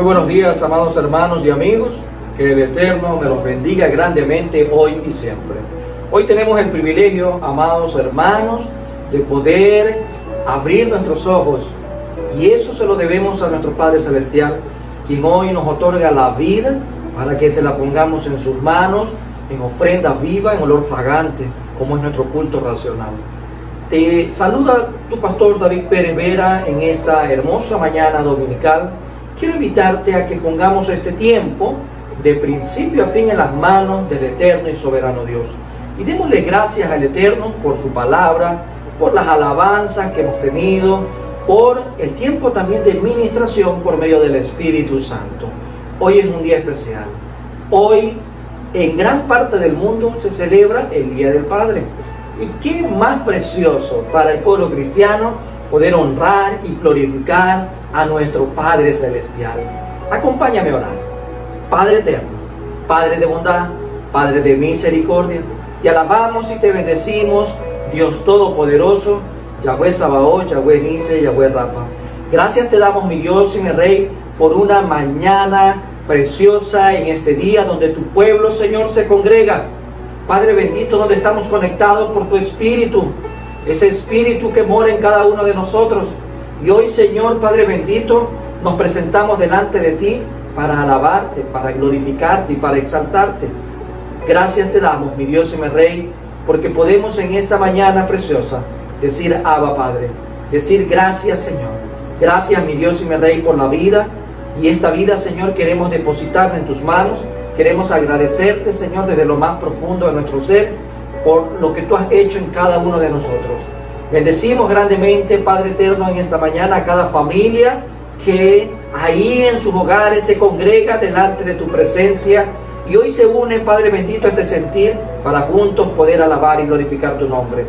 buenos días, amados hermanos y amigos. Que el Eterno me los bendiga grandemente hoy y siempre. Hoy tenemos el privilegio, amados hermanos, de poder abrir nuestros ojos. Y eso se lo debemos a nuestro Padre Celestial, quien hoy nos otorga la vida para que se la pongamos en sus manos, en ofrenda viva, en olor fragante, como es nuestro culto racional. Te saluda tu pastor David Pérez Vera en esta hermosa mañana dominical. Quiero invitarte a que pongamos este tiempo de principio a fin en las manos del eterno y soberano Dios. Y démosle gracias al Eterno por su palabra, por las alabanzas que hemos tenido, por el tiempo también de ministración por medio del Espíritu Santo. Hoy es un día especial. Hoy en gran parte del mundo se celebra el Día del Padre. Y qué más precioso para el pueblo cristiano poder honrar y glorificar a nuestro Padre Celestial. Acompáñame a orar. Padre eterno, Padre de bondad, Padre de misericordia, te alabamos y te bendecimos, Dios Todopoderoso, Yahweh Sabaoth, Yahweh Nise, Yahweh Rafa. Gracias te damos, mi Dios y mi Rey, por una mañana preciosa en este día donde tu pueblo, Señor, se congrega. Padre bendito, donde estamos conectados por tu Espíritu, ese Espíritu que mora en cada uno de nosotros. Y hoy, Señor, Padre bendito, nos presentamos delante de ti para alabarte, para glorificarte y para exaltarte. Gracias te damos, mi Dios y mi Rey, porque podemos en esta mañana preciosa decir Abba Padre, decir gracias Señor. Gracias, mi Dios y mi Rey, por la vida. Y esta vida, Señor, queremos depositarla en tus manos. Queremos agradecerte, Señor, desde lo más profundo de nuestro ser, por lo que tú has hecho en cada uno de nosotros. Bendecimos grandemente, Padre eterno, en esta mañana a cada familia que ahí en sus hogares se congrega delante de tu presencia y hoy se une, Padre bendito, a este sentir para juntos poder alabar y glorificar tu nombre.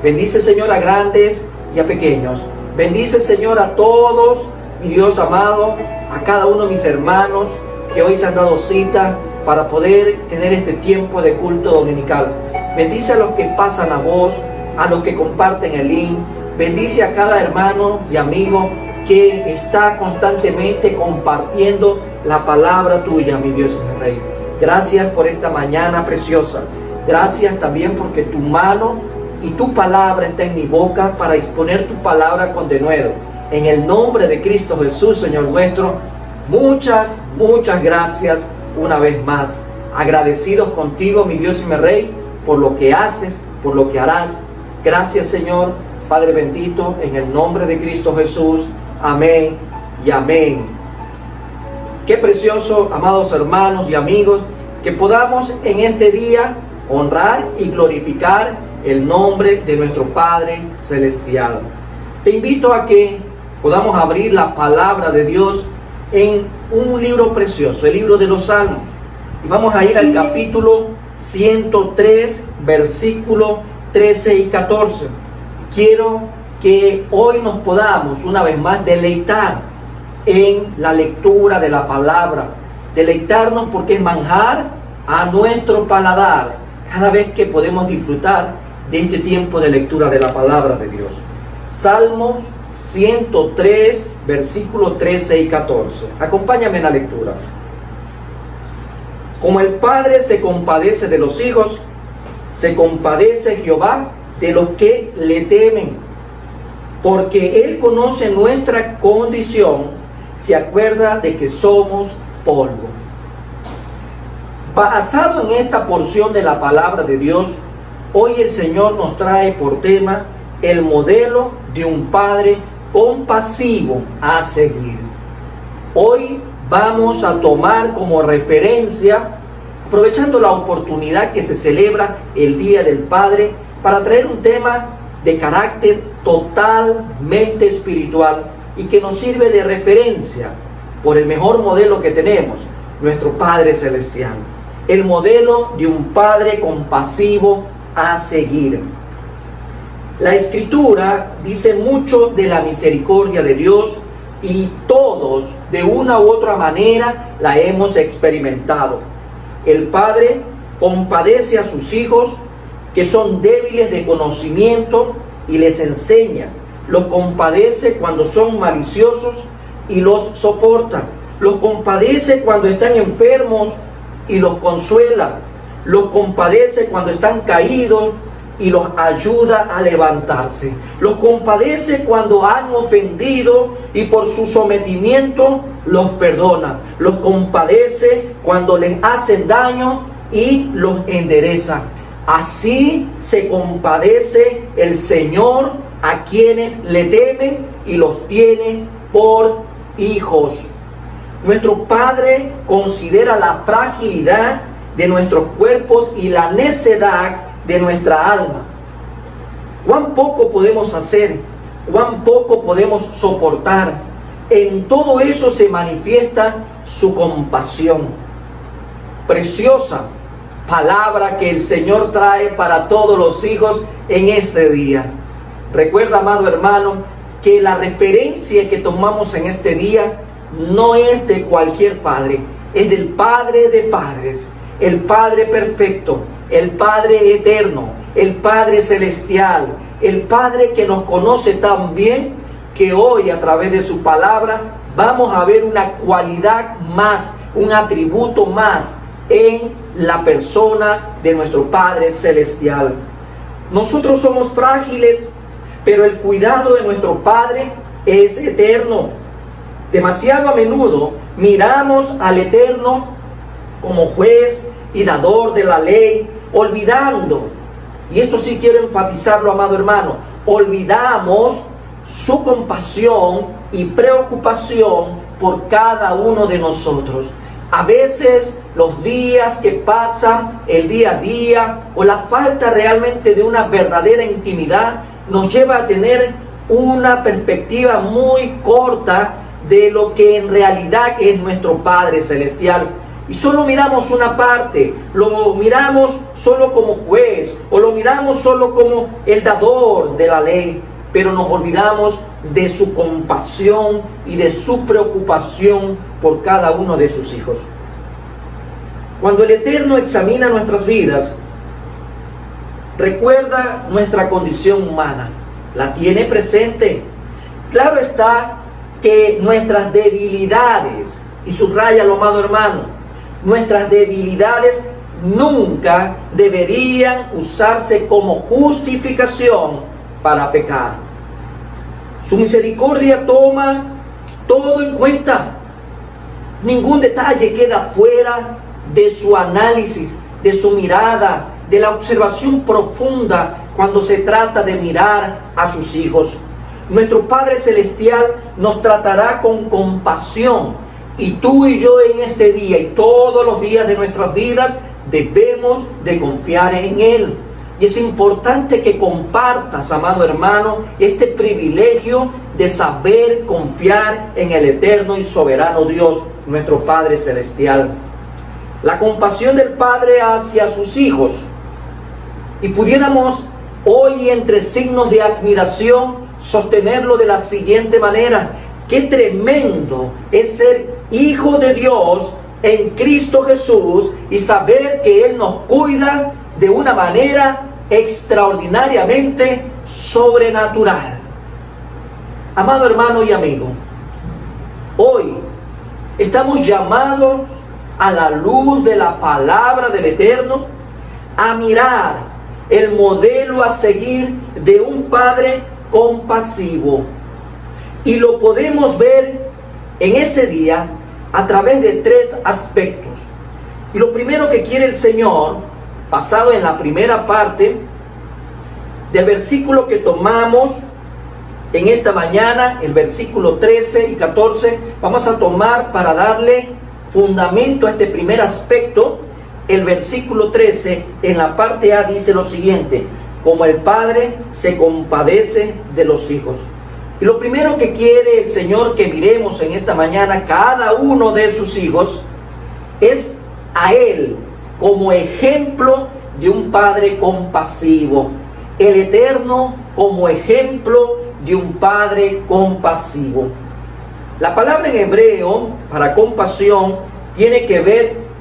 Bendice, Señor, a grandes y a pequeños. Bendice, Señor, a todos, mi Dios amado, a cada uno de mis hermanos que hoy se han dado cita para poder tener este tiempo de culto dominical. Bendice a los que pasan a voz, a los que comparten el link. Bendice a cada hermano y amigo que está constantemente compartiendo la palabra tuya, mi Dios y mi Rey. Gracias por esta mañana preciosa. Gracias también porque tu mano y tu palabra está en mi boca para exponer tu palabra con denuedo. En el nombre de Cristo Jesús, Señor nuestro, muchas gracias una vez más. Agradecidos contigo, mi Dios y mi Rey, por lo que haces, por lo que harás. Gracias, Señor, Padre bendito, en el nombre de Cristo Jesús. Amén y amén. Qué precioso, amados hermanos y amigos, que podamos en este día honrar y glorificar el nombre de nuestro Padre Celestial. Te invito a que podamos abrir la palabra de Dios en un libro precioso, el libro de los Salmos. Y vamos a ir al capítulo 103, versículo 13 y 14. Quiero que hoy nos podamos una vez más deleitar en la lectura de la palabra. Deleitarnos porque es manjar a nuestro paladar cada vez que podemos disfrutar de este tiempo de lectura de la palabra de Dios. Salmos 103, versículos 13 y 14. Acompáñame en la lectura. Como el Padre se compadece de los hijos, se compadece Jehová de los que le temen, porque Él conoce nuestra condición, se acuerda de que somos polvo. Basado en esta porción de la palabra de Dios, hoy el Señor nos trae por tema el modelo de un padre compasivo a seguir. Hoy vamos a tomar como referencia, aprovechando la oportunidad que se celebra el Día del Padre, para traer un tema de carácter totalmente espiritual y que nos sirve de referencia por el mejor modelo que tenemos, nuestro Padre Celestial. El modelo de un Padre compasivo a seguir. La Escritura dice mucho de la misericordia de Dios y todos, de una u otra manera, la hemos experimentado. El Padre compadece a sus hijos que son débiles de conocimiento y les enseña. Los compadece cuando son maliciosos y los soporta. los compadece cuando están enfermos y los consuela, los compadece cuando están caídos y los ayuda a levantarse, los compadece cuando han ofendido y por su sometimiento los perdona, los compadece cuando les hacen daño y los endereza. Así se compadece el Señor a quienes le temen y los tiene por hijos. Nuestro Padre considera la fragilidad de nuestros cuerpos y la necedad de nuestra alma. Cuán poco podemos hacer, cuán poco podemos soportar. En todo eso se manifiesta su compasión. Preciosa palabra que el Señor trae para todos los hijos en este día. Recuerda, amado hermano, que la referencia que tomamos en este día no es de cualquier padre, es del Padre de padres, el Padre perfecto, el Padre eterno, el Padre celestial, el Padre que nos conoce tan bien que hoy a través de su palabra vamos a ver una cualidad más, un atributo más en la persona de nuestro Padre celestial. Nosotros somos frágiles, pero el cuidado de nuestro Padre es eterno. Demasiado a menudo miramos al Eterno como juez y dador de la ley, olvidando, y esto sí quiero enfatizarlo, amado hermano, olvidamos su compasión y preocupación por cada uno de nosotros. A veces los días que pasan, el día a día, o la falta realmente de una verdadera intimidad, nos lleva a tener una perspectiva muy corta de lo que en realidad es nuestro Padre celestial. Y solo miramos una parte, lo miramos solo como juez, o lo miramos solo como el dador de la ley, pero nos olvidamos de su compasión y de su preocupación por cada uno de sus hijos. Cuando el Eterno examina nuestras vidas, recuerda nuestra condición humana, la tiene presente. Claro está que nuestras debilidades, y subráyalo, amado hermano, nuestras debilidades nunca deberían usarse como justificación para pecar. Su misericordia toma todo en cuenta. Ningún detalle queda fuera de su análisis, de su mirada, de la observación profunda cuando se trata de mirar a sus hijos. Nuestro Padre Celestial nos tratará con compasión, y tú y yo en este día y todos los días de nuestras vidas debemos de confiar en Él. Y es importante que compartas, amado hermano, este privilegio de saber confiar en el eterno y soberano Dios, nuestro Padre Celestial. La compasión del Padre hacia sus hijos. Y pudiéramos hoy, entre signos de admiración, sostenerlo de la siguiente manera: qué tremendo es ser hijo de Dios en Cristo Jesús y saber que Él nos cuida de una manera extraordinariamente sobrenatural. Amado hermano y amigo, hoy estamos llamados a la luz de la palabra del Eterno a mirar el modelo a seguir de un Padre compasivo. Y lo podemos ver en este día a través de tres aspectos. Y lo primero que quiere el Señor, basado en la primera parte del versículo que tomamos en esta mañana, el versículo 13 y 14, vamos a tomar para darle fundamento a este primer aspecto. El versículo 13 en la parte A dice lo siguiente: como el Padre se compadece de los hijos. Y lo primero que quiere el Señor que miremos en esta mañana, cada uno de sus hijos, es a Él como ejemplo de un Padre compasivo. El Eterno como ejemplo de un Padre compasivo. La palabra en hebreo para compasión tiene que ver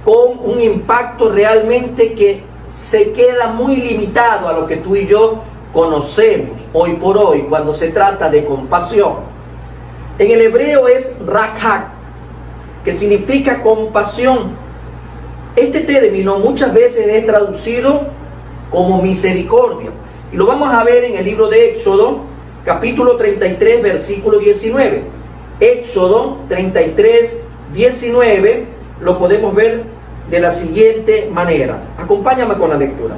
con un impacto realmente que se queda muy limitado a lo que tú y yo conocemos hoy por hoy cuando se trata de compasión. En el hebreo es rajak, que significa compasión. Este término muchas veces es traducido como misericordia. Y lo vamos a ver en el libro de Éxodo, capítulo 33, versículo 19. Éxodo 33, 19, lo podemos ver de la siguiente manera. Acompáñame con la lectura.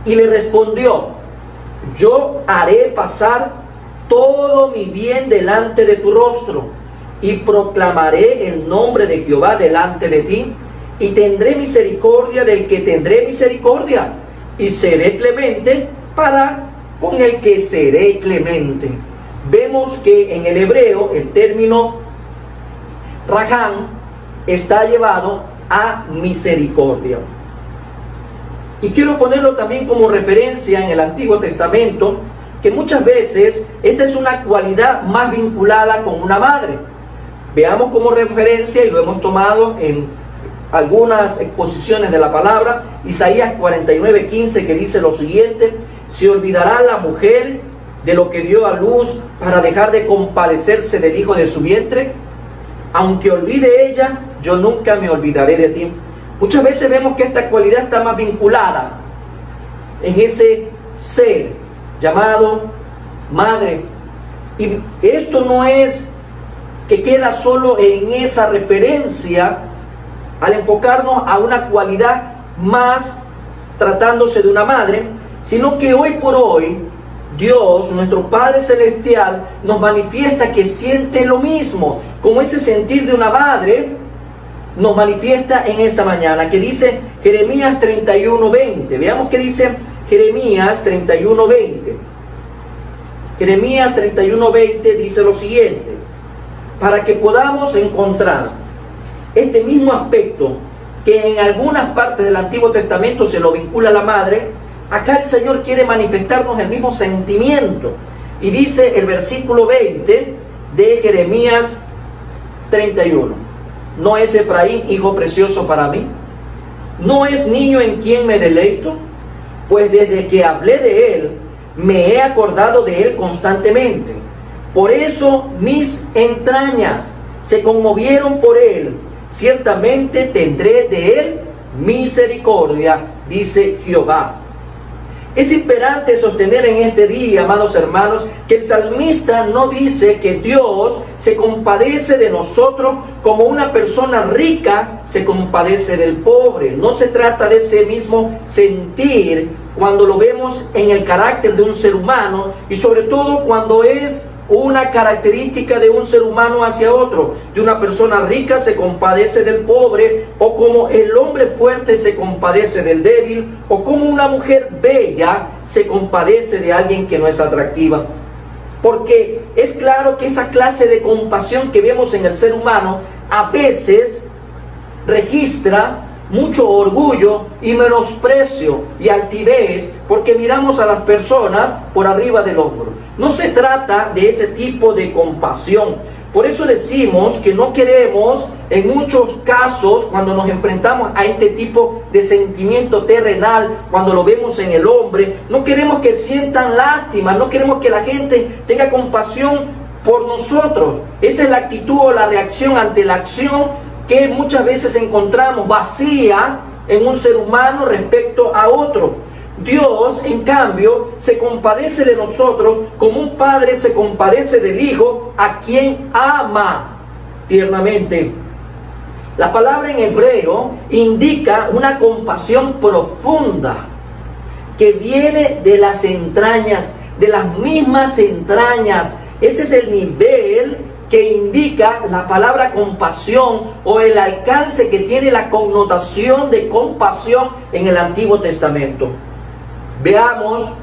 Y le respondió: yo haré pasar todo mi bien delante de tu rostro, y proclamaré el nombre de Jehová delante de ti, y tendré misericordia del que tendré misericordia, y seré clemente para con el que seré clemente. Vemos que en el hebreo el término raján está llevado a misericordia. Y quiero ponerlo también como referencia en el Antiguo Testamento, que muchas veces esta es una cualidad más vinculada con una madre. Veamos como referencia, y lo hemos tomado en algunas exposiciones de la palabra, Isaías 49:15, que dice lo siguiente: ¿se olvidará la mujer de lo que dio a luz para dejar de compadecerse del hijo de su vientre? Aunque olvide ella, yo nunca me olvidaré de ti. Muchas veces vemos que esta cualidad está más vinculada en ese ser llamado madre. Y esto no es que queda solo en esa referencia al enfocarnos a una cualidad más tratándose de una madre, sino que hoy por hoy Dios, nuestro Padre Celestial, nos manifiesta que siente lo mismo, como ese sentir de una madre nos manifiesta en esta mañana, que dice Jeremías 31:20. Veamos qué dice Jeremías 31:20. Jeremías 31:20 dice lo siguiente, para que podamos encontrar este mismo aspecto que en algunas partes del Antiguo Testamento se lo vincula a la madre. Acá el Señor quiere manifestarnos el mismo sentimiento, y dice el versículo 20 de Jeremías 31: ¿no es Efraín hijo precioso para mí? ¿No es niño en quien me deleito? Pues desde que hablé de él, me he acordado de él constantemente. Por eso mis entrañas se conmovieron por él. Ciertamente tendré de él misericordia, dice Jehová. Es imperante sostener en este día, amados hermanos, que el salmista no dice que Dios se compadece de nosotros como una persona rica se compadece del pobre. No se trata de ese mismo sentir cuando lo vemos en el carácter de un ser humano, y sobre todo cuando es una característica de un ser humano hacia otro. De una persona rica se compadece del pobre, o como el hombre fuerte se compadece del débil, o como una mujer bella se compadece de alguien que no es atractiva. Porque es claro que esa clase de compasión que vemos en el ser humano a veces registra mucho orgullo y menosprecio y altivez, porque miramos a las personas por arriba del hombro. No se trata de ese tipo de compasión. Por eso decimos que no queremos, en muchos casos, cuando nos enfrentamos a este tipo de sentimiento terrenal, cuando lo vemos en el hombre, no queremos que sientan lástima, no queremos que la gente tenga compasión por nosotros. Esa es la actitud o la reacción ante la acción que muchas veces encontramos vacía en un ser humano respecto a otro. Dios, en cambio, se compadece de nosotros como un padre se compadece del hijo a quien ama tiernamente. La palabra en hebreo indica una compasión profunda que viene de las entrañas, de las mismas entrañas. Ese es el nivel que indica la palabra compasión, o el alcance que tiene la connotación de compasión en el Antiguo Testamento. Veamos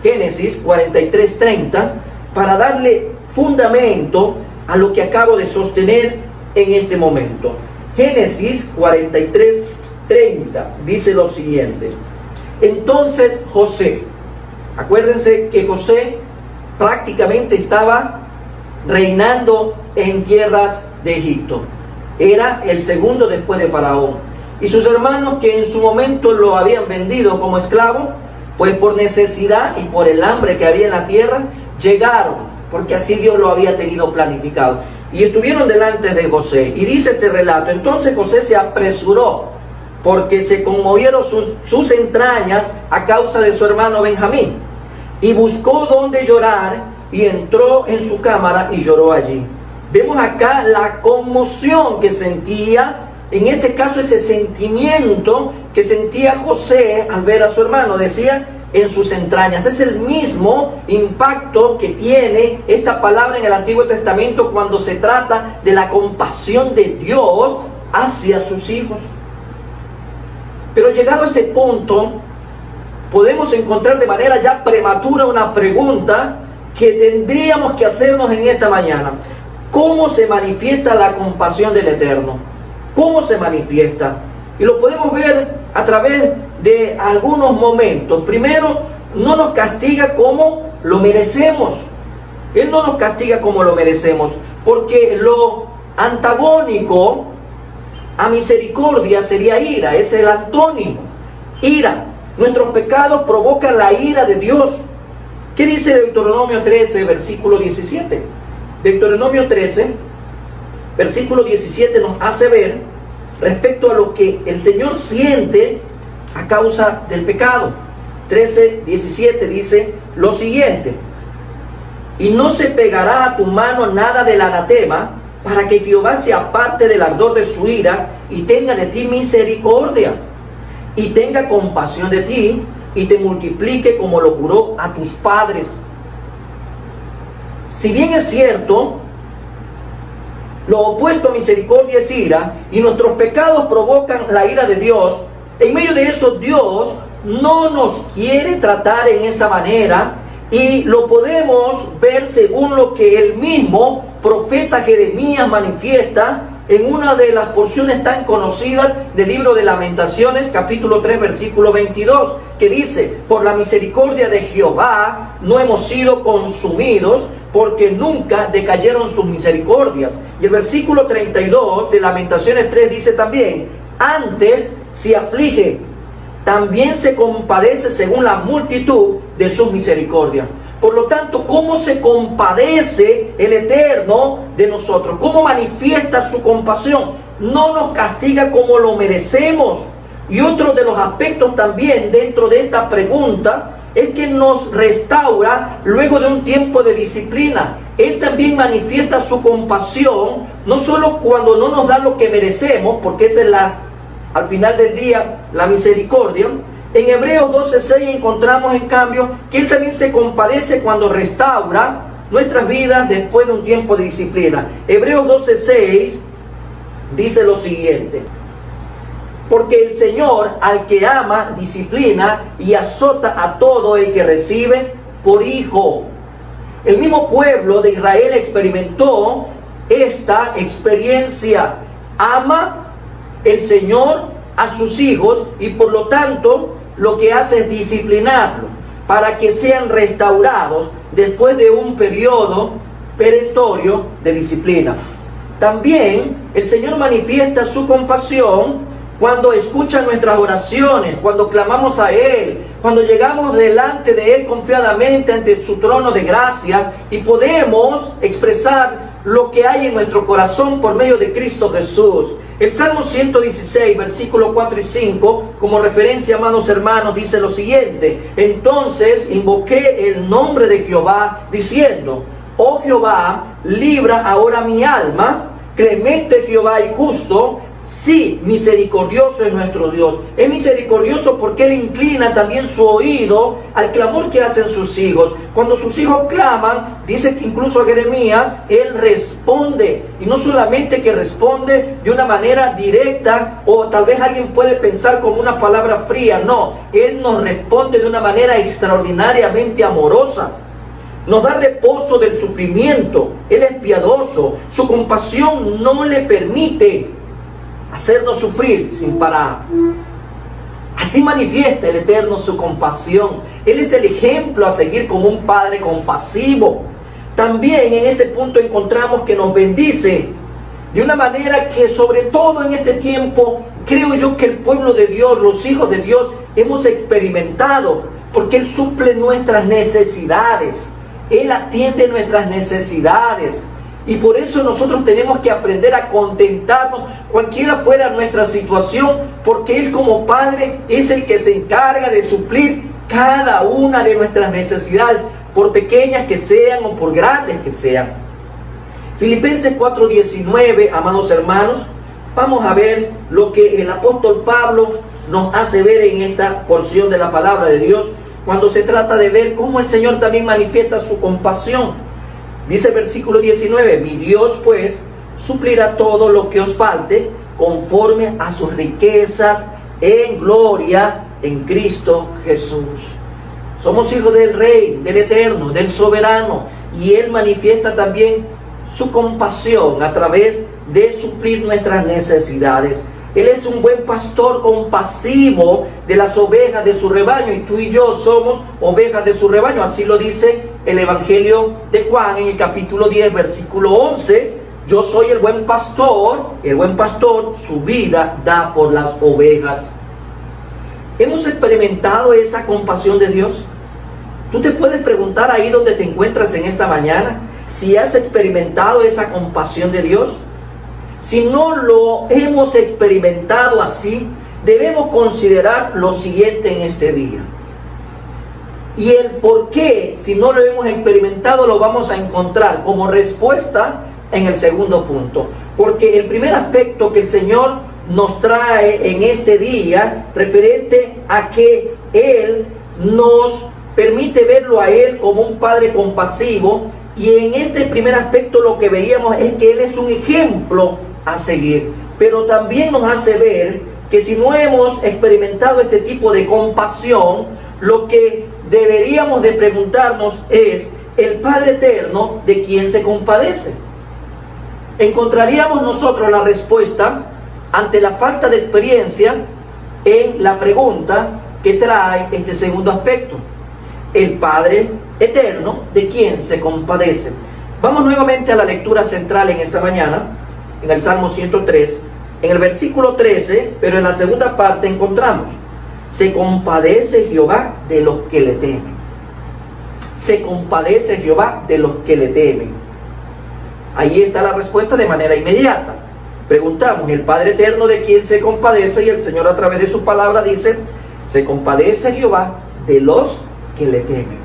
Génesis 43:30 para darle fundamento a lo que acabo de sostener en este momento. Génesis 43:30 dice lo siguiente: entonces José, acuérdense que José prácticamente estaba reinando en tierras de Egipto, era el segundo después de Faraón, y sus hermanos, que en su momento lo habían vendido como esclavo, pues por necesidad y por el hambre que había en la tierra, llegaron porque así Dios lo había tenido planificado. Y estuvieron delante de José. Y dice este relato: entonces José se apresuró, porque se conmovieron sus entrañas a causa de su hermano Benjamín. Y buscó donde llorar, y entró en su cámara y lloró allí. Vemos acá la conmoción que sentía, en este caso ese sentimiento que sentía José al ver a su hermano. Decía, en sus entrañas. Es el mismo impacto que tiene esta palabra en el Antiguo Testamento cuando se trata de la compasión de Dios hacia sus hijos. Pero llegado a este punto, podemos encontrar de manera ya prematura una pregunta que tendríamos que hacernos en esta mañana. ¿Cómo se manifiesta la compasión del Eterno? ¿Cómo se manifiesta? Y lo podemos ver a través de algunos momentos. Primero, no nos castiga como lo merecemos. Él no nos castiga como lo merecemos, porque lo antagónico a misericordia sería ira. Es el antónimo, ira. Nuestros pecados provocan la ira de Dios. ¿Qué dice Deuteronomio 13, versículo 17? Deuteronomio 13, versículo 17 nos hace ver respecto a lo que el Señor siente a causa del pecado. 13, 17 dice lo siguiente: y no se pegará a tu mano nada del anatema, para que Jehová se aparte del ardor de su ira y tenga de ti misericordia, y tenga compasión de ti, y te multiplique como lo juró a tus padres. Si bien es cierto, lo opuesto a misericordia es ira, y nuestros pecados provocan la ira de Dios, en medio de eso Dios no nos quiere tratar en esa manera, y lo podemos ver según lo que el mismo profeta Jeremías manifiesta en una de las porciones tan conocidas del libro de Lamentaciones, capítulo 3, versículo 22, que dice: por la misericordia de Jehová no hemos sido consumidos, porque nunca decayeron sus misericordias. Y el versículo 32 de Lamentaciones 3 dice también: antes se aflige, también se compadece según la multitud de sus misericordias. Por lo tanto, ¿cómo se compadece el Eterno de nosotros? ¿Cómo manifiesta su compasión? No nos castiga como lo merecemos. Y otro de los aspectos también dentro de esta pregunta es que nos restaura luego de un tiempo de disciplina. Él también manifiesta su compasión, no solo cuando no nos da lo que merecemos, porque esa es al final del día la misericordia. En Hebreos 12:6 encontramos en cambio que Él también se compadece cuando restaura nuestras vidas después de un tiempo de disciplina. Hebreos 12:6 dice lo siguiente: porque el Señor al que ama disciplina y azota a todo el que recibe por hijo. El mismo pueblo de Israel experimentó esta experiencia. Ama el Señor a sus hijos y por lo tanto lo que hace es disciplinarlos para que sean restaurados después de un periodo perentorio de disciplina. También el Señor manifiesta su compasión cuando escucha nuestras oraciones, cuando clamamos a Él, cuando llegamos delante de Él confiadamente ante su trono de gracia y podemos expresar lo que hay en nuestro corazón por medio de Cristo Jesús. El Salmo 116, versículos 4 y 5, como referencia, amados hermanos, dice lo siguiente: entonces invoqué el nombre de Jehová, diciendo: oh Jehová, libra ahora mi alma, clemente Jehová y justo. Sí, misericordioso es nuestro Dios. Es misericordioso porque Él inclina también su oído al clamor que hacen sus hijos. Cuando sus hijos claman, dice que incluso Jeremías, Él responde. Y no solamente que responde de una manera directa, o tal vez alguien puede pensar como una palabra fría. No, Él nos responde de una manera extraordinariamente amorosa. Nos da reposo del sufrimiento. Él es piadoso. Su compasión no le permite hacernos sufrir sin parar. Así manifiesta el Eterno su compasión. Él es el ejemplo a seguir como un padre compasivo. También en este punto encontramos que nos bendice de una manera que, sobre todo en este tiempo, creo yo que el pueblo de Dios, los hijos de Dios, hemos experimentado, porque Él suple nuestras necesidades. Él atiende nuestras necesidades. Y por eso nosotros tenemos que aprender a contentarnos cualquiera fuera nuestra situación, porque Él como Padre es el que se encarga de suplir cada una de nuestras necesidades, por pequeñas que sean o por grandes que sean. Filipenses 4:19, amados hermanos, vamos a ver lo que el apóstol Pablo nos hace ver en esta porción de la palabra de Dios, cuando se trata de ver cómo el Señor también manifiesta su compasión. Dice el versículo 19, mi Dios pues suplirá todo lo que os falte conforme a sus riquezas en gloria en Cristo Jesús. Somos hijos del Rey, del Eterno, del Soberano, y Él manifiesta también su compasión a través de suplir nuestras necesidades. Él es un buen pastor compasivo de las ovejas de su rebaño, y tú y yo somos ovejas de su rebaño. Así lo dice el Evangelio de Juan en el capítulo 10, versículo 11. Yo soy el buen pastor su vida da por las ovejas. ¿Hemos experimentado esa compasión de Dios? Tú te puedes preguntar ahí donde te encuentras en esta mañana, si has experimentado esa compasión de Dios. Si no lo hemos experimentado así, debemos considerar lo siguiente en este día. Y el por qué, si no lo hemos experimentado, lo vamos a encontrar como respuesta en el segundo punto. Porque el primer aspecto que el Señor nos trae en este día, referente a que Él nos permite verlo a Él como un Padre compasivo, y en este primer aspecto lo que veíamos es que Él es un ejemplo a seguir, pero también nos hace ver que si no hemos experimentado este tipo de compasión, lo que deberíamos de preguntarnos es, ¿el Padre Eterno de quién se compadece? Encontraríamos nosotros la respuesta ante la falta de experiencia en la pregunta que trae este segundo aspecto. El Padre Eterno de quién se compadece. Vamos nuevamente a la lectura central en esta mañana, en el Salmo 103, en el versículo 13, pero en la segunda parte encontramos, se compadece Jehová de los que le temen. Se compadece Jehová de los que le temen. Ahí está la respuesta de manera inmediata. Preguntamos, ¿el Padre Eterno de quién se compadece? Y el Señor a través de su palabra dice, se compadece Jehová de los que le temen.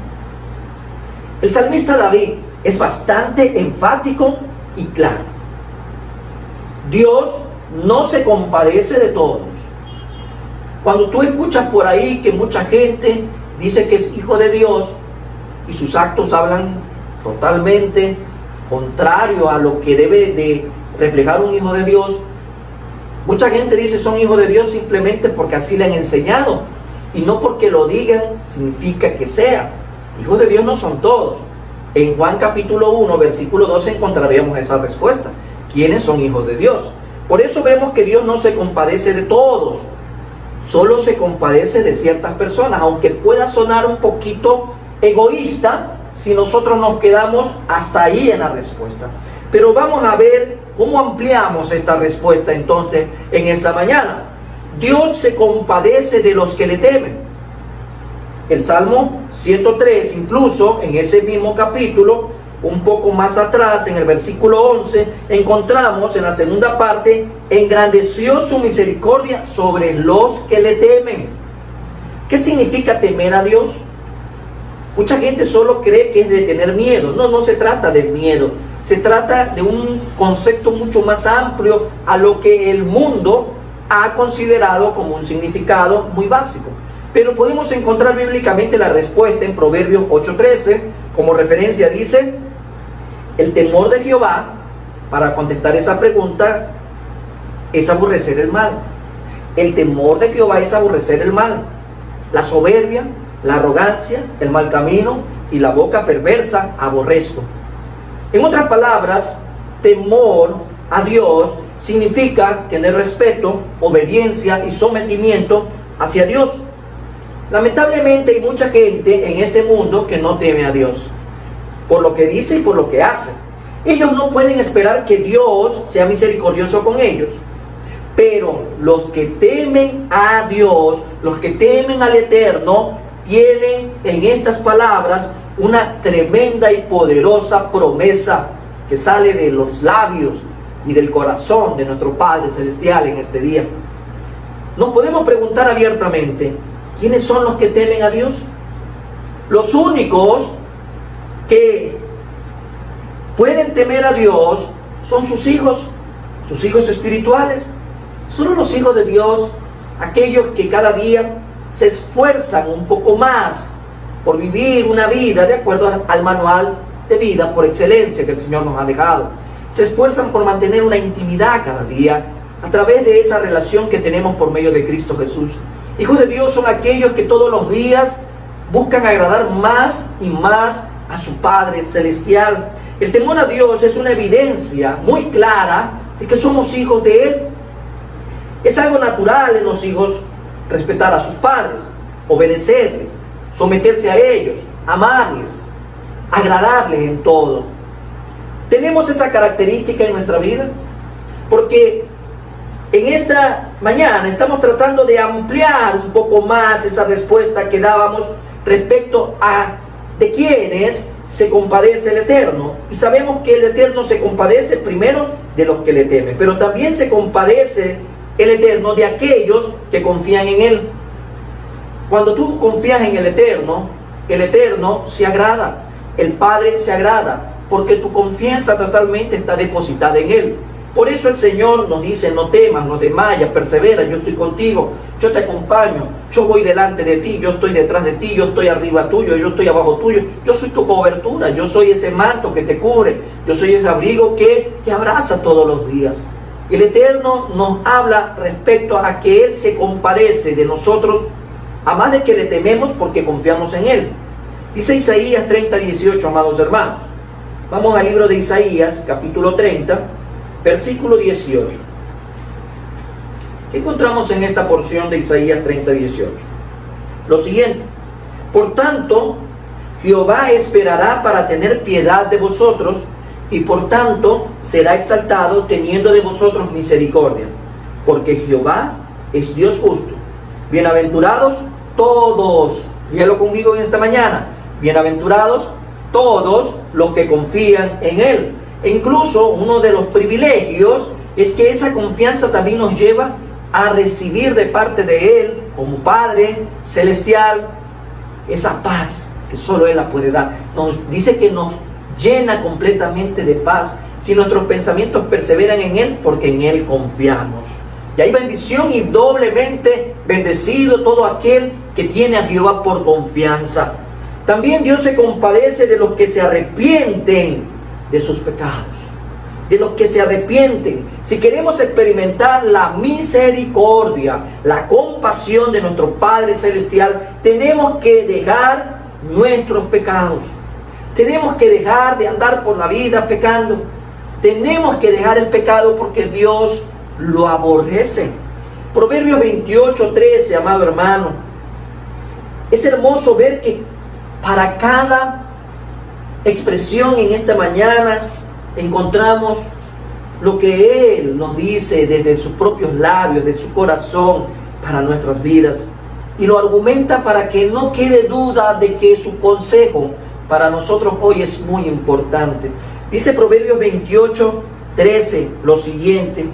El salmista David es bastante enfático y claro. Dios no se compadece de todos. Cuando tú escuchas por ahí que mucha gente dice que es hijo de Dios y sus actos hablan totalmente contrario a lo que debe de reflejar un hijo de Dios, mucha gente dice son hijos de Dios simplemente porque así le han enseñado, y no porque lo digan significa que sea. Hijos de Dios no son todos. En Juan capítulo 1, versículo 12 encontraremos esa respuesta. ¿Quiénes son hijos de Dios? Por eso vemos que Dios no se compadece de todos, solo se compadece de ciertas personas, aunque pueda sonar un poquito egoísta si nosotros nos quedamos hasta ahí en la respuesta. Pero vamos a ver cómo ampliamos esta respuesta entonces en esta mañana. Dios se compadece de los que le temen. El Salmo 103, incluso en ese mismo capítulo, un poco más atrás, en el versículo 11, encontramos en la segunda parte, engrandeció su misericordia sobre los que le temen. ¿Qué significa temer a Dios? Mucha gente solo cree que es de tener miedo. No, no se trata de miedo. Se trata de un concepto mucho más amplio a lo que el mundo ha considerado como un significado muy básico. Pero podemos encontrar bíblicamente la respuesta en Proverbios 8:13. Como referencia dice, el temor de Jehová, para contestar esa pregunta, es aborrecer el mal. El temor de Jehová es aborrecer el mal. La soberbia, la arrogancia, el mal camino y la boca perversa aborrezco. En otras palabras, temor a Dios significa tener respeto, obediencia y sometimiento hacia Dios. Lamentablemente hay mucha gente en este mundo que no teme a Dios, por lo que dice y por lo que hace. Ellos no pueden esperar que Dios sea misericordioso con ellos. Pero los que temen a Dios, los que temen al Eterno, tienen en estas palabras una tremenda y poderosa promesa que sale de los labios y del corazón de nuestro Padre Celestial en este día. Nos podemos preguntar abiertamente, ¿quiénes son los que temen a Dios? Los únicos que pueden temer a Dios son sus hijos espirituales. Son los hijos de Dios, aquellos que cada día se esfuerzan un poco más por vivir una vida de acuerdo al manual de vida por excelencia que el Señor nos ha dejado. Se esfuerzan por mantener una intimidad cada día a través de esa relación que tenemos por medio de Cristo Jesús. Hijos de Dios son aquellos que todos los días buscan agradar más y más a su Padre Celestial. El temor a Dios es una evidencia muy clara de que somos hijos de Él. Es algo natural en los hijos respetar a sus padres, obedecerles, someterse a ellos, amarles, agradarles en todo. ¿Tenemos esa característica en nuestra vida? Porque en esta mañana estamos tratando de ampliar un poco más esa respuesta que dábamos respecto a de quiénes se compadece el Eterno. Y sabemos que el Eterno se compadece primero de los que le temen, pero también se compadece el Eterno de aquellos que confían en Él. Cuando tú confías en el Eterno se agrada, el Padre se agrada, porque tu confianza totalmente está depositada en Él. Por eso el Señor nos dice, no temas, no desmayas, persevera, yo estoy contigo, yo te acompaño, yo voy delante de ti, yo estoy detrás de ti, yo estoy arriba tuyo, yo estoy abajo tuyo, yo soy tu cobertura, yo soy ese manto que te cubre, yo soy ese abrigo que te abraza todos los días. El Eterno nos habla respecto a que Él se compadece de nosotros, a más de que le tememos porque confiamos en Él. Dice Isaías 30:18, amados hermanos. Vamos al libro de Isaías, capítulo 30, versículo 18. ¿Qué encontramos en esta porción de Isaías 30:18? Lo siguiente: por tanto, Jehová esperará para tener piedad de vosotros, y por tanto será exaltado teniendo de vosotros misericordia, porque Jehová es Dios justo. Bienaventurados todos, dígalo conmigo en esta mañana, bienaventurados todos los que confían en Él. E incluso uno de los privilegios es que esa confianza también nos lleva a recibir de parte de Él, como Padre Celestial, esa paz que solo Él la puede dar. Nos dice que nos llena completamente de paz si nuestros pensamientos perseveran en Él, porque en Él confiamos. Y hay bendición y doblemente bendecido todo aquel que tiene a Jehová por confianza. También Dios se compadece de los que se arrepienten de sus pecados, de los que se arrepienten. Si queremos experimentar la misericordia, la compasión de nuestro Padre Celestial, tenemos que dejar nuestros pecados. Tenemos que dejar de andar por la vida pecando. Tenemos que dejar el pecado porque Dios lo aborrece. Proverbios 28:13, amado hermano. Es hermoso ver que para cada expresión en esta mañana encontramos lo que Él nos dice desde sus propios labios, de su corazón, para nuestras vidas. Y lo argumenta para que no quede duda de que su consejo para nosotros hoy es muy importante. Dice Proverbios 28:13 lo siguiente: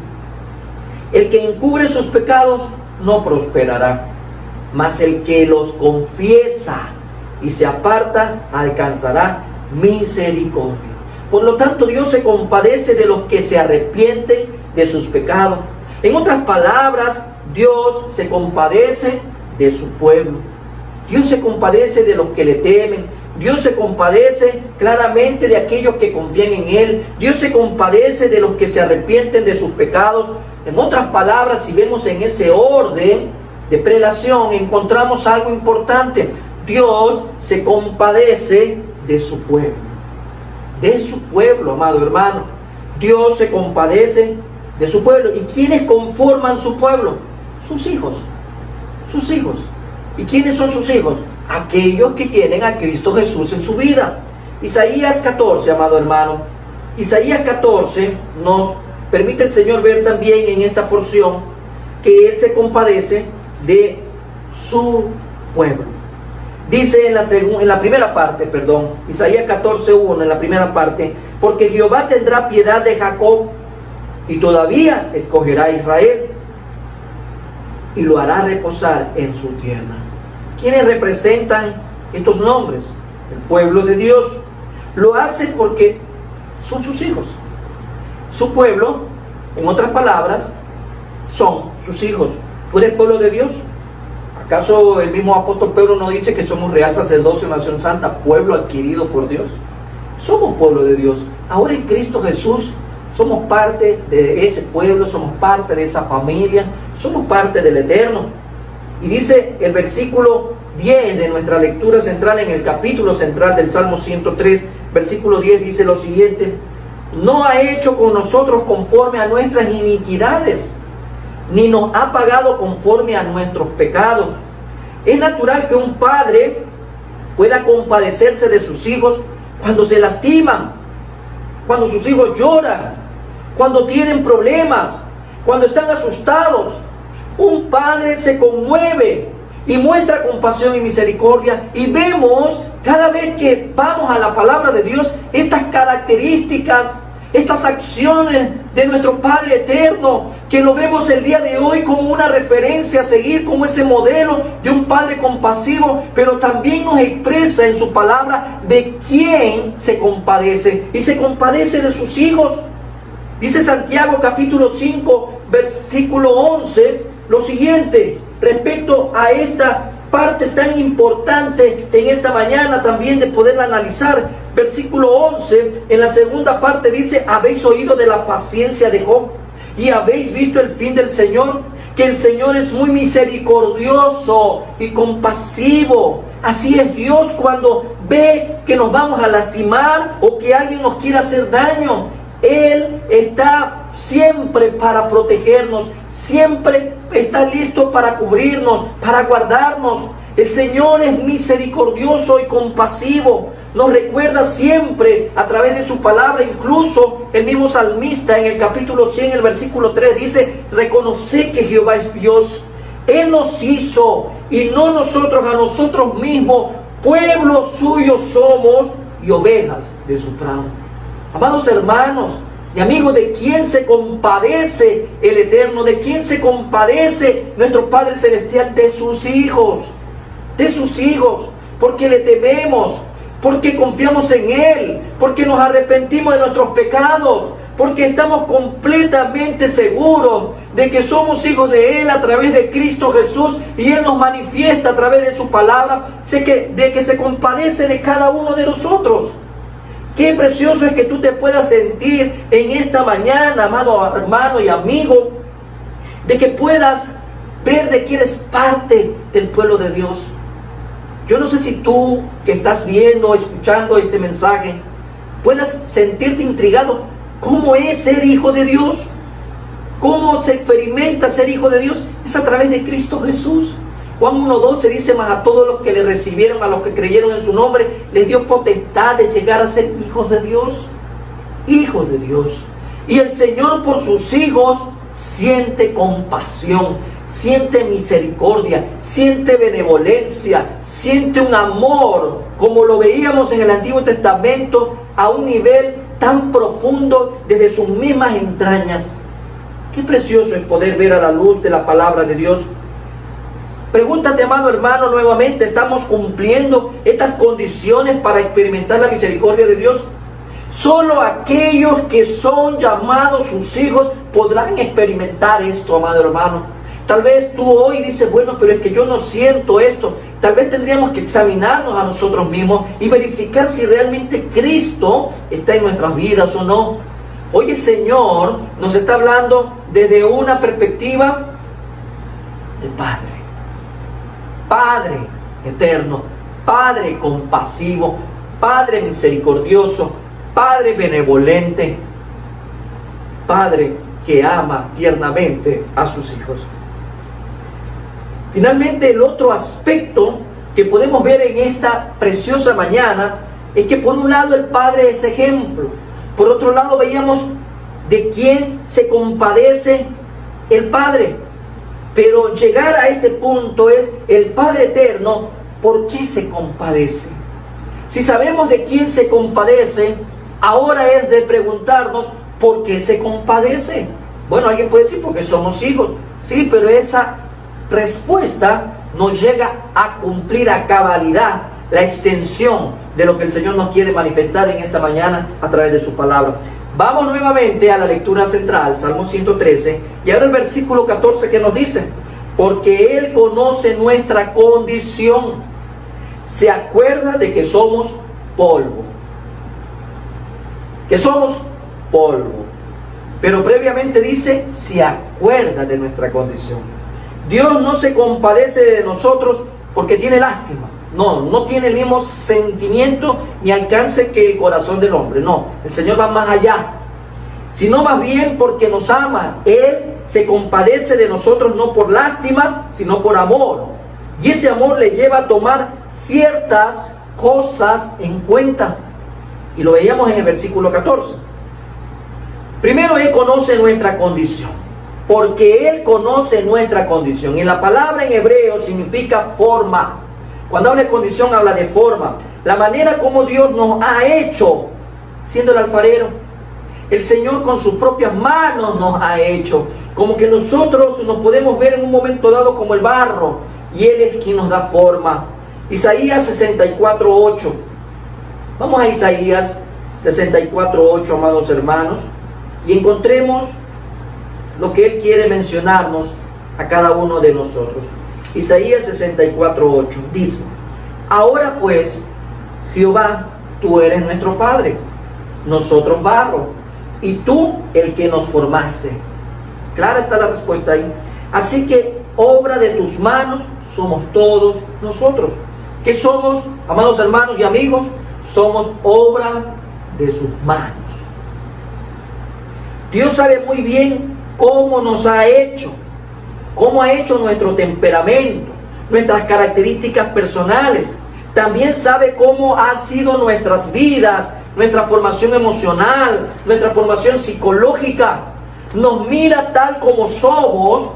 el que encubre sus pecados no prosperará, mas el que los confiesa y se aparta alcanzará misericordia. Por lo tanto, Dios se compadece de los que se arrepienten de sus pecados. En otras palabras, Dios se compadece de su pueblo. Dios se compadece de los que le temen. Dios se compadece claramente de aquellos que confían en Él. Dios se compadece de los que se arrepienten de sus pecados. En otras palabras, si vemos en ese orden de prelación, encontramos algo importante. Dios se compadece de su pueblo. De su pueblo, amado hermano. Dios se compadece de su pueblo. ¿Y quiénes conforman su pueblo? Sus hijos. Sus hijos. ¿Y quiénes son sus hijos? Aquellos que tienen a Cristo Jesús en su vida. Isaías 14, amado hermano. Isaías 14 nos permite el Señor ver también en esta porción que Él se compadece de su pueblo. Dice en la primera parte, Isaías 14:1, en la primera parte, porque Jehová tendrá piedad de Jacob y todavía escogerá a Israel y lo hará reposar en su tierra. ¿Quiénes representan estos nombres? El pueblo de Dios. Lo hace porque son sus hijos. Su pueblo, en otras palabras, son sus hijos. ¿Tú eres pueblo de Dios? ¿Acaso el mismo apóstol Pedro no dice que somos real sacerdocio, nación santa, pueblo adquirido por Dios? Somos pueblo de Dios. Ahora en Cristo Jesús somos parte de ese pueblo, somos parte de esa familia, somos parte del Eterno. Y dice el versículo 10 de nuestra lectura central, en el capítulo central del Salmo 103, versículo 10, dice lo siguiente: no ha hecho con nosotros conforme a nuestras iniquidades, ni nos ha pagado conforme a nuestros pecados. Es natural que un padre pueda compadecerse de sus hijos cuando se lastiman, cuando sus hijos lloran, cuando tienen problemas, cuando están asustados. Un padre se conmueve y muestra compasión y misericordia, y vemos cada vez que vamos a la palabra de Dios estas características, estas acciones de nuestro Padre eterno, que lo vemos el día de hoy como una referencia a seguir, como ese modelo de un Padre compasivo, pero también nos expresa en su palabra de quién se compadece, y se compadece de sus hijos. Dice Santiago capítulo 5, versículo 11, lo siguiente, respecto a esta parte tan importante en esta mañana también de poderla analizar. Versículo 11, en la segunda parte dice: habéis oído de la paciencia de Job y habéis visto el fin del Señor, que el Señor es muy misericordioso y compasivo. Así es Dios cuando ve que nos vamos a lastimar o que alguien nos quiere hacer daño. Él está siempre para protegernos, siempre está listo para cubrirnos, para guardarnos. El Señor es misericordioso y compasivo. Nos recuerda siempre a través de su palabra. Incluso el mismo salmista en el capítulo 100, el versículo 3 dice: reconoced que Jehová es Dios. Él nos hizo y no nosotros a nosotros mismos. Pueblo suyo somos y ovejas de su prado. Amados hermanos y amigos, ¿de quién se compadece el Eterno? ¿De quién se compadece nuestro Padre Celestial? De sus hijos. De sus hijos. Porque le tememos, porque confiamos en Él, porque nos arrepentimos de nuestros pecados, porque estamos completamente seguros de que somos hijos de Él a través de Cristo Jesús, y Él nos manifiesta a través de su palabra de que se compadece de cada uno de nosotros. Qué precioso es que tú te puedas sentir en esta mañana, amado hermano y amigo, de que puedas ver de que eres parte del pueblo de Dios. Yo no sé si tú que estás viendo o escuchando este mensaje puedas sentirte intrigado. ¿Cómo es ser hijo de Dios? ¿Cómo se experimenta ser hijo de Dios? Es a través de Cristo Jesús. Juan 1:12 dice: mas a todos los que le recibieron, a los que creyeron en su nombre, les dio potestad de llegar a ser hijos de Dios. Hijos de Dios. Y el Señor por sus hijos siente compasión, siente misericordia, siente benevolencia, siente un amor, como lo veíamos en el Antiguo Testamento, a un nivel tan profundo desde sus mismas entrañas. Qué precioso es poder ver a la luz de la palabra de Dios. Pregúntate, amado hermano, nuevamente, ¿estamos cumpliendo estas condiciones para experimentar la misericordia de Dios? Solo aquellos que son llamados sus hijos podrán experimentar esto, amado hermano. Tal vez tú hoy dices: bueno, pero es que yo no siento esto. Tal vez tendríamos que examinarnos a nosotros mismos y verificar si realmente Cristo está en nuestras vidas o no. Hoy el Señor nos está hablando desde una perspectiva de Padre. Padre eterno, Padre compasivo, Padre misericordioso, Padre benevolente, Padre que ama tiernamente a sus hijos. Finalmente, el otro aspecto que podemos ver en esta preciosa mañana es que por un lado el Padre es ejemplo, por otro lado veíamos de quién se compadece el Padre. Pero llegar a este punto es: el Padre eterno ¿por qué se compadece? Si sabemos de quién se compadece, ahora es de preguntarnos, ¿por qué se compadece? Bueno, alguien puede decir, porque somos hijos. Sí, pero esa respuesta no llega a cumplir a cabalidad la extensión de lo que el Señor nos quiere manifestar en esta mañana a través de su palabra. Vamos nuevamente a la lectura central, Salmo 113, y ahora el versículo 14 que nos dice, porque Él conoce nuestra condición, se acuerda de que somos polvo. Que somos polvo. Pero previamente dice, se acuerda de nuestra condición. Dios no se compadece de nosotros porque tiene lástima. No tiene el mismo sentimiento ni alcance que el corazón del hombre. No, el Señor va más allá. Sino más bien porque nos ama. Él se compadece de nosotros no por lástima, sino por amor. Y ese amor le lleva a tomar ciertas cosas en cuenta. Y lo veíamos en el versículo 14. Primero, Él conoce nuestra condición. Porque Él conoce nuestra condición. Y la palabra en hebreo significa forma. Cuando habla de condición, habla de forma. La manera como Dios nos ha hecho, siendo el alfarero. El Señor con sus propias manos nos ha hecho. Como que nosotros nos podemos ver en un momento dado como el barro. Y Él es quien nos da forma. Isaías 64:8. Vamos a Isaías 64:8, amados hermanos. Y encontremos lo que Él quiere mencionarnos a cada uno de nosotros. Isaías 64:8 dice, ahora pues, Jehová, tú eres nuestro Padre, nosotros barro, y tú el que nos formaste. Clara está la respuesta ahí. Así que obra de tus manos somos todos nosotros. ¿Qué somos, amados hermanos y amigos? Somos obra de sus manos. Dios sabe muy bien cómo nos ha hecho, cómo ha hecho nuestro temperamento, nuestras características personales. También sabe cómo ha sido nuestras vidas, nuestra formación emocional, nuestra formación psicológica. Nos mira tal como somos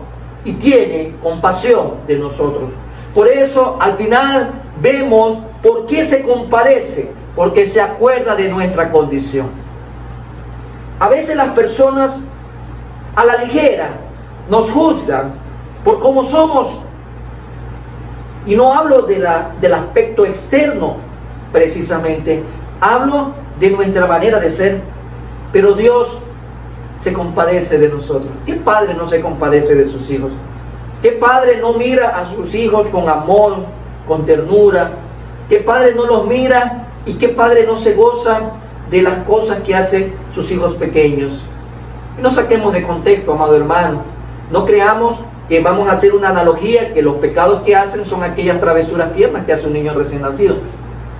y tiene compasión de nosotros. Por eso, al final, vemos por qué se compadece, porque se acuerda de nuestra condición. A veces las personas a la ligera nos juzgan por cómo somos. Y no hablo del aspecto externo, precisamente. Hablo de nuestra manera de ser. Pero Dios se compadece de nosotros. ¿Qué padre no se compadece de sus hijos? ¿Qué padre no mira a sus hijos con amor, con ternura? ¿Qué padre no los mira y qué padre no se goza de las cosas que hacen sus hijos pequeños? Y no saquemos de contexto, amado hermano. No creamos que vamos a hacer una analogía, que los pecados que hacen son aquellas travesuras tiernas que hace un niño recién nacido,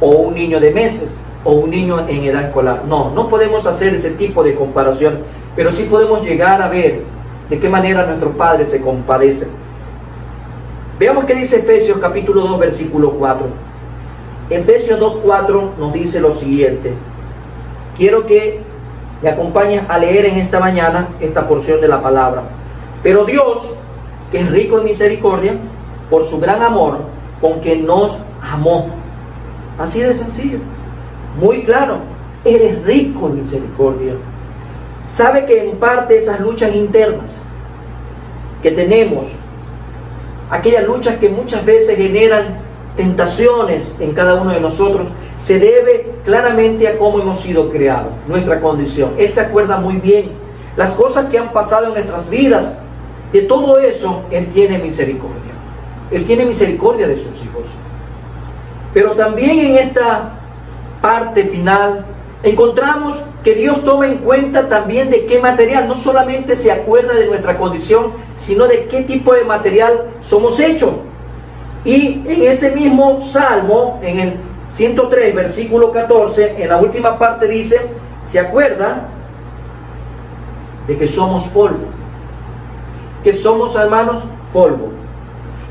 o un niño de meses, o un niño en edad escolar. No podemos hacer ese tipo de comparación, pero sí podemos llegar a ver de qué manera nuestro Padre se compadece. Veamos qué dice Efesios capítulo 2, versículo 4. Efesios 2:4 nos dice lo siguiente. Quiero que me acompañes a leer en esta mañana esta porción de la palabra. Pero Dios, que es rico en misericordia, por su gran amor con que nos amó. Así de sencillo, muy claro. Él es rico en misericordia. Sabe que en parte esas luchas internas que tenemos, aquellas luchas que muchas veces generan tentaciones en cada uno de nosotros, se debe claramente a cómo hemos sido creados, nuestra condición. Él se acuerda muy bien las cosas que han pasado en nuestras vidas. De todo eso, Él tiene misericordia. Él tiene misericordia de sus hijos. Pero también en esta parte final, encontramos que Dios toma en cuenta también de qué material. No solamente se acuerda de nuestra condición, sino de qué tipo de material somos hechos. Y en ese mismo Salmo, en el 103, versículo 14, en la última parte dice, se acuerda de que somos polvo. Que somos, hermanos, polvo.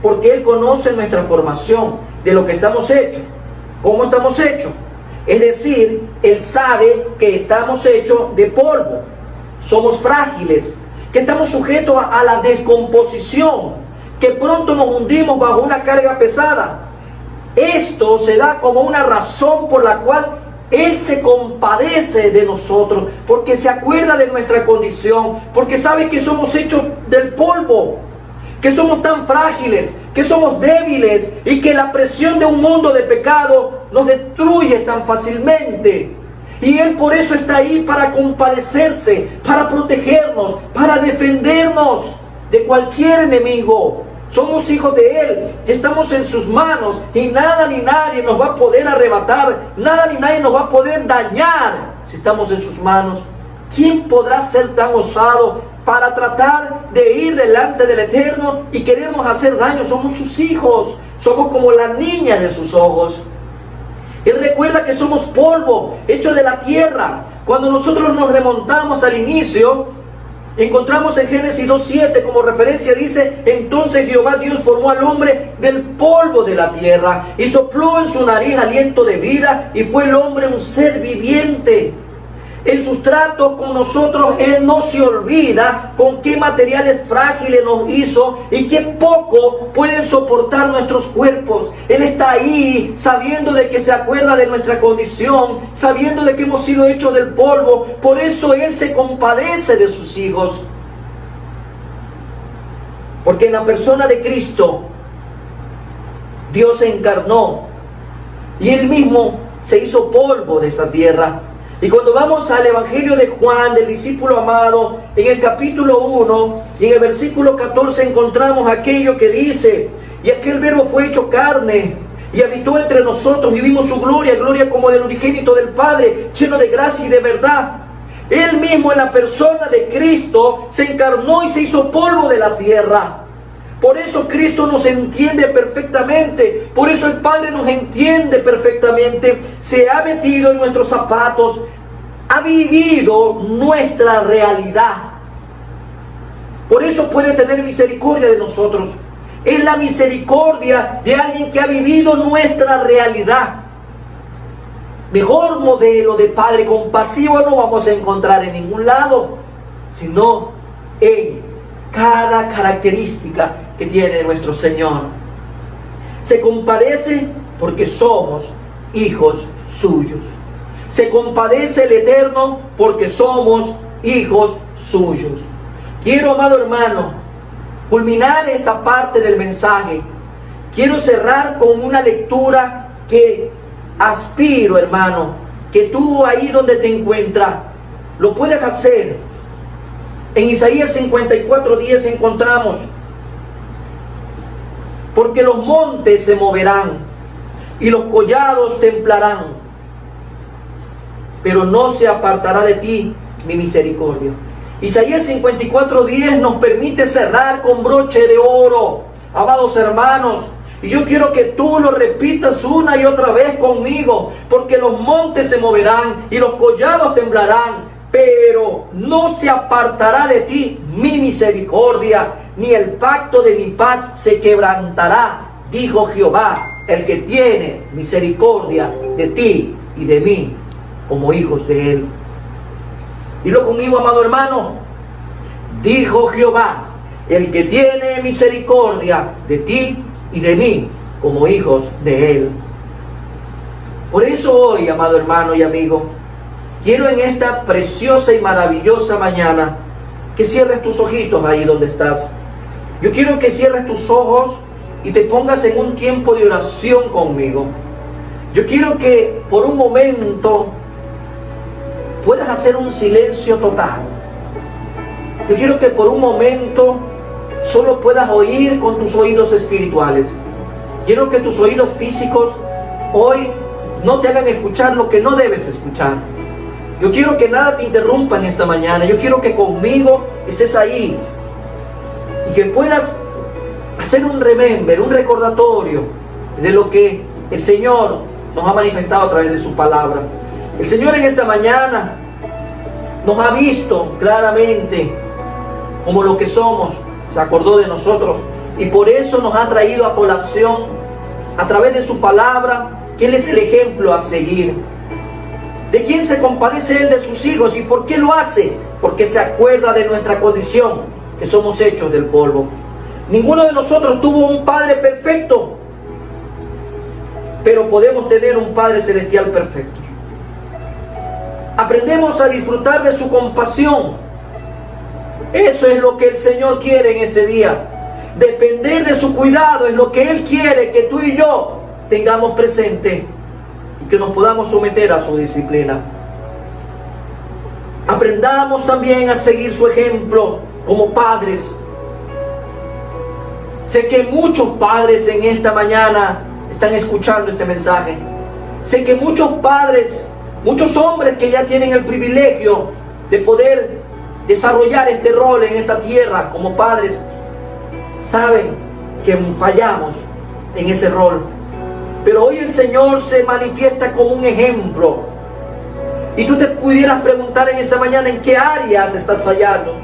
Porque Él conoce nuestra formación, de lo que estamos hechos. ¿Cómo estamos hechos? Es decir, Él sabe que estamos hechos de polvo. Somos frágiles, que estamos sujetos a la descomposición, que pronto nos hundimos bajo una carga pesada. Esto se da como una razón por la cual Él se compadece de nosotros, porque se acuerda de nuestra condición, porque sabe que somos hechos del polvo, que somos tan frágiles, que somos débiles y que la presión de un mundo de pecado nos destruye tan fácilmente. Y Él por eso está ahí para compadecerse, para protegernos, para defendernos de cualquier enemigo. Somos hijos de Él y estamos en sus manos, y nada ni nadie nos va a poder arrebatar, nada ni nadie nos va a poder dañar si estamos en sus manos. ¿Quién podrá ser tan osado para tratar de ir delante del Eterno y querernos hacer daño? Somos sus hijos, somos como la niña de sus ojos. Él recuerda que somos polvo, hecho de la tierra. Cuando nosotros nos remontamos al inicio, encontramos en Génesis 2:7 como referencia, dice: entonces Jehová Dios formó al hombre del polvo de la tierra y sopló en su nariz aliento de vida, y fue el hombre un ser viviente. En sus tratos con nosotros, Él no se olvida con qué materiales frágiles nos hizo y qué poco pueden soportar nuestros cuerpos. Él está ahí sabiendo de que se acuerda de nuestra condición, sabiendo de que hemos sido hechos del polvo. Por eso Él se compadece de sus hijos. Porque en la persona de Cristo, Dios se encarnó y Él mismo se hizo polvo de esta tierra. Y cuando vamos al Evangelio de Juan, del discípulo amado, en el capítulo 1 y en el versículo 14 encontramos aquello que dice: y aquel verbo fue hecho carne y habitó entre nosotros, y vimos su gloria, gloria como del unigénito del Padre, lleno de gracia y de verdad. Él mismo, en la persona de Cristo, se encarnó y se hizo polvo de la tierra. Por eso Cristo nos entiende perfectamente, por eso el Padre nos entiende perfectamente. Se ha metido en nuestros zapatos, ha vivido nuestra realidad. Por eso puede tener misericordia de nosotros. Es la misericordia de alguien que ha vivido nuestra realidad. Mejor modelo de Padre compasivo no vamos a encontrar en ningún lado, sino en cada característica que tiene nuestro Señor. Se compadece porque somos hijos suyos. Se compadece el Eterno porque somos hijos suyos. Quiero, amado hermano, culminar esta parte del mensaje. Quiero cerrar con una lectura que aspiro, hermano, que tú ahí donde te encuentras lo puedes hacer. En Isaías 54:10 encontramos: porque los montes se moverán y los collados temblarán, pero no se apartará de ti mi misericordia. Isaías 54:10 nos permite cerrar con broche de oro, amados hermanos. Y yo quiero que tú lo repitas una y otra vez conmigo: porque los montes se moverán y los collados temblarán, pero no se apartará de ti mi misericordia, ni el pacto de mi paz se quebrantará, dijo Jehová, el que tiene misericordia de ti y de mí, como hijos de Él. Dilo conmigo, amado hermano: dijo Jehová, el que tiene misericordia de ti y de mí, como hijos de Él. Por eso hoy, amado hermano y amigo, quiero en esta preciosa y maravillosa mañana que cierres tus ojitos ahí donde estás. Yo quiero que cierres tus ojos y te pongas en un tiempo de oración conmigo. Yo quiero que por un momento puedas hacer un silencio total. Yo quiero que por un momento solo puedas oír con tus oídos espirituales. Quiero que tus oídos físicos hoy no te hagan escuchar lo que no debes escuchar. Yo quiero que nada te interrumpa en esta mañana. Yo quiero que conmigo estés ahí y que puedas hacer un remember, un recordatorio de lo que el Señor nos ha manifestado a través de su palabra. El Señor en esta mañana nos ha visto claramente como lo que somos. Se acordó de nosotros y por eso nos ha traído a colación a través de su palabra que Él es el ejemplo a seguir. ¿De quién se compadece Él? De sus hijos. ¿Y por qué lo hace? Porque se acuerda de nuestra condición, que somos hechos del polvo. Ninguno de nosotros tuvo un padre perfecto. pero podemos tener un Padre Celestial perfecto. Aprendemos a disfrutar de su compasión. Eso es lo que el Señor quiere en este día. Depender de su cuidado es lo que Él quiere que tú y yo tengamos presente y que nos podamos someter a su disciplina. Aprendamos también a seguir su ejemplo como padres. Sé que muchos padres en esta mañana están escuchando este mensaje. Sé que muchos padres, muchos hombres que ya tienen el privilegio de poder desarrollar este rol en esta tierra como padres, saben que fallamos en ese rol. Pero hoy el Señor se manifiesta como un ejemplo. Y tú te pudieras preguntar en esta mañana en qué áreas estás fallando.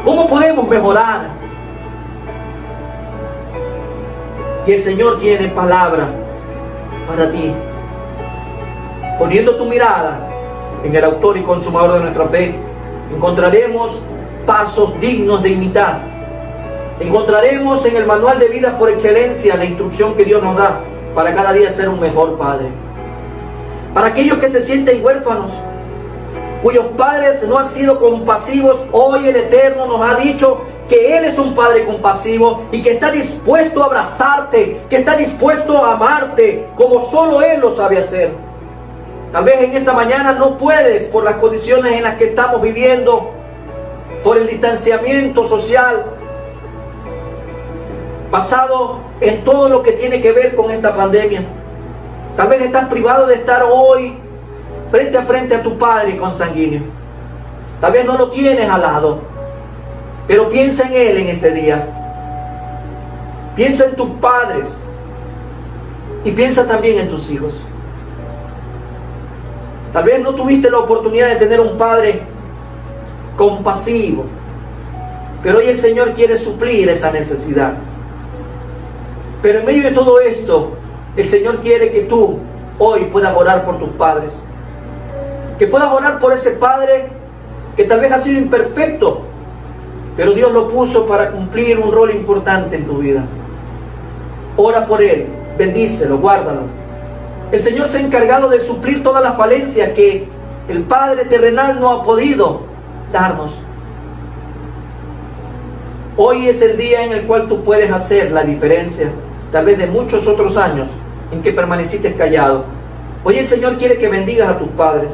¿Cómo podemos mejorar? Y el Señor tiene palabra para ti. Poniendo tu mirada en el autor y consumador de nuestra fe, encontraremos pasos dignos de imitar. Encontraremos en el manual de vida por excelencia la instrucción que Dios nos da para cada día ser un mejor padre. Para aquellos que se sienten huérfanos, cuyos padres no han sido compasivos, hoy el Eterno nos ha dicho que Él es un Padre compasivo y que está dispuesto a abrazarte, que está dispuesto a amarte como solo Él lo sabe hacer. Tal vez en esta mañana no puedes por las condiciones en las que estamos viviendo, por el distanciamiento social, basado en todo lo que tiene que ver con esta pandemia. Tal vez estás privado de estar hoy frente a frente a tu Padre consanguíneo. Tal vez no lo tienes al lado, pero piensa en Él en este día. Piensa en tus padres y piensa también en tus hijos. Tal vez no tuviste la oportunidad de tener un Padre compasivo, pero hoy el Señor quiere suplir esa necesidad. Pero en medio de todo esto, el Señor quiere que tú hoy puedas orar por tus padres. Que puedas orar por ese Padre que tal vez ha sido imperfecto, pero Dios lo puso para cumplir un rol importante en tu vida. Ora por Él, bendícelo, guárdalo. El Señor se ha encargado de suplir todas las falencias que el Padre terrenal no ha podido darnos. Hoy es el día en el cual tú puedes hacer la diferencia, tal vez de muchos otros años en que permaneciste callado. Hoy el Señor quiere que bendigas a tus padres.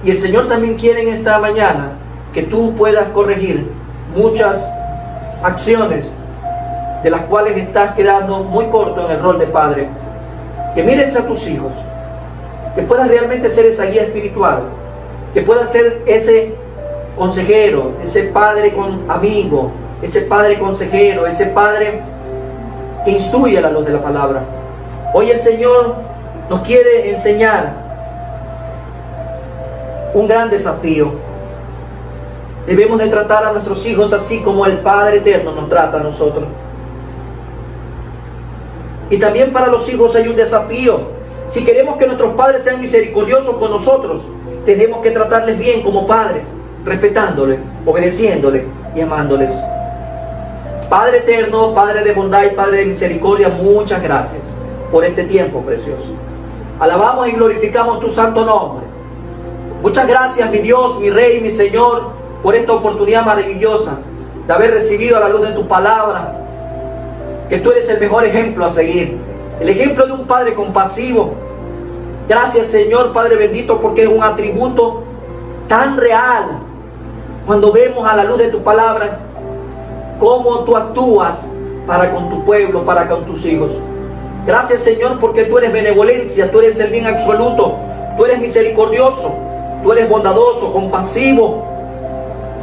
Y el Señor también quiere en esta mañana que tú puedas corregir muchas acciones de las cuales estás quedando muy corto en el rol de padre. Que mires a tus hijos, que puedas realmente ser esa guía espiritual, que puedas ser ese consejero, ese padre con amigo, ese padre consejero, ese padre que instruye a la luz de la palabra. Hoy el Señor nos quiere enseñar un gran desafío. Debemos de tratar a nuestros hijos así como el Padre Eterno nos trata a nosotros. Y también para los hijos hay un desafío. Si queremos que nuestros padres sean misericordiosos con nosotros, tenemos que tratarles bien como padres, respetándoles, obedeciéndoles y amándoles. Padre eterno, Padre de bondad y Padre de misericordia, muchas gracias por este tiempo precioso. Alabamos y glorificamos tu santo nombre. Muchas gracias, mi Dios, mi Rey, mi Señor, por esta oportunidad maravillosa de haber recibido a la luz de tu palabra, que tú eres el mejor ejemplo a seguir, el ejemplo de un Padre compasivo. Gracias, Señor, Padre bendito, porque es un atributo tan real cuando vemos a la luz de tu palabra cómo tú actúas para con tu pueblo, para con tus hijos. Gracias, Señor, porque tú eres benevolencia, tú eres el bien absoluto, tú eres misericordioso, tú eres bondadoso, compasivo.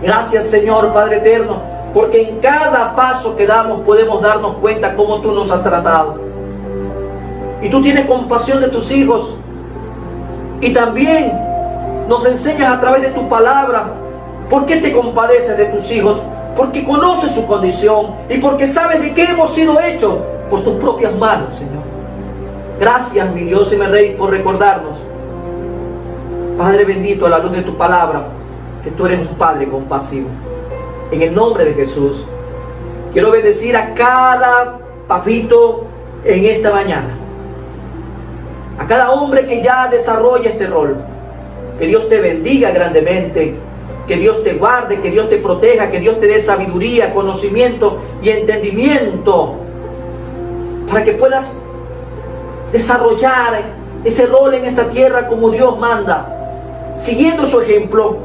Gracias, Señor, Padre eterno, porque en cada paso que damos podemos darnos cuenta cómo tú nos has tratado. Y tú tienes compasión de tus hijos. Y también nos enseñas a través de tu palabra por qué te compadeces de tus hijos. Porque conoces su condición y porque sabes de qué hemos sido hechos por tus propias manos, Señor. Gracias, mi Dios y mi Rey, por recordarnos, Padre bendito, a la luz de tu palabra, que tú eres un Padre compasivo. En el nombre de Jesús, quiero bendecir a cada papito, en esta mañana. A cada hombre que ya desarrolla este rol, que Dios te bendiga grandemente, que Dios te guarde, que Dios te proteja, que Dios te dé sabiduría, conocimiento y entendimiento para que puedas desarrollar ese rol en esta tierra como Dios manda, siguiendo su ejemplo,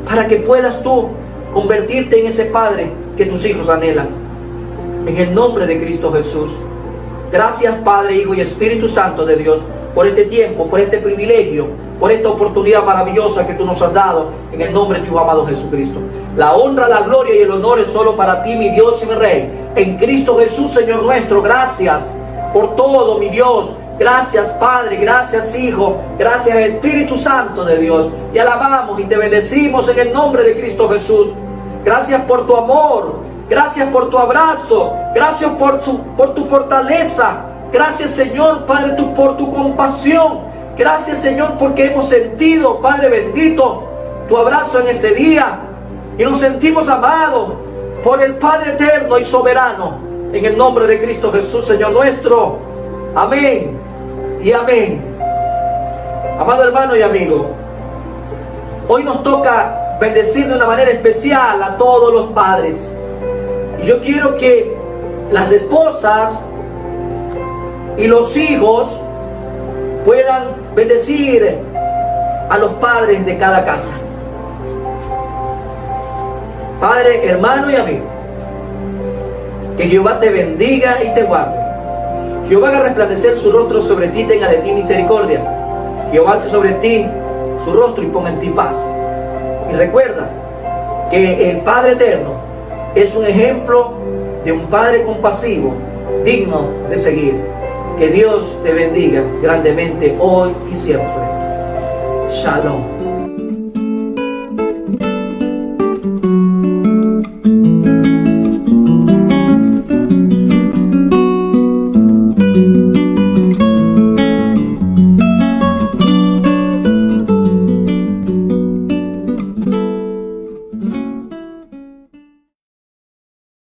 para que puedas tú convertirte en ese padre que tus hijos anhelan. En el nombre de Cristo Jesús. Gracias, Padre, Hijo y Espíritu Santo de Dios, por este tiempo, por este privilegio, por esta oportunidad maravillosa que tú nos has dado, en el nombre de tu amado Jesucristo. La honra, la gloria y el honor es solo para ti, mi Dios y mi Rey. En Cristo Jesús, Señor nuestro. Gracias por todo, mi Dios. Gracias, Padre, gracias, Hijo, gracias, Espíritu Santo de Dios. Te alabamos y te bendecimos en el nombre de Cristo Jesús. Gracias por tu amor, gracias por tu abrazo, gracias por tu fortaleza. Gracias, Señor, Padre, por tu compasión. Gracias, Señor, porque hemos sentido, Padre bendito, tu abrazo en este día. Y nos sentimos amados por el Padre eterno y soberano. En el nombre de Cristo Jesús, Señor nuestro. Amén y amén. Amado hermano y amigo, hoy nos toca bendecir de una manera especial a todos los padres. Y yo quiero que las esposas y los hijos puedan bendecir a los padres de cada casa. Padre, hermano y amigo, que Jehová te bendiga y te guarde. Jehová haga resplandecer su rostro sobre ti, tenga de ti misericordia. Jehová alce sobre ti su rostro y ponga en ti paz. Y recuerda que el Padre eterno es un ejemplo de un Padre compasivo, digno de seguir. Que Dios te bendiga grandemente hoy y siempre. Shalom.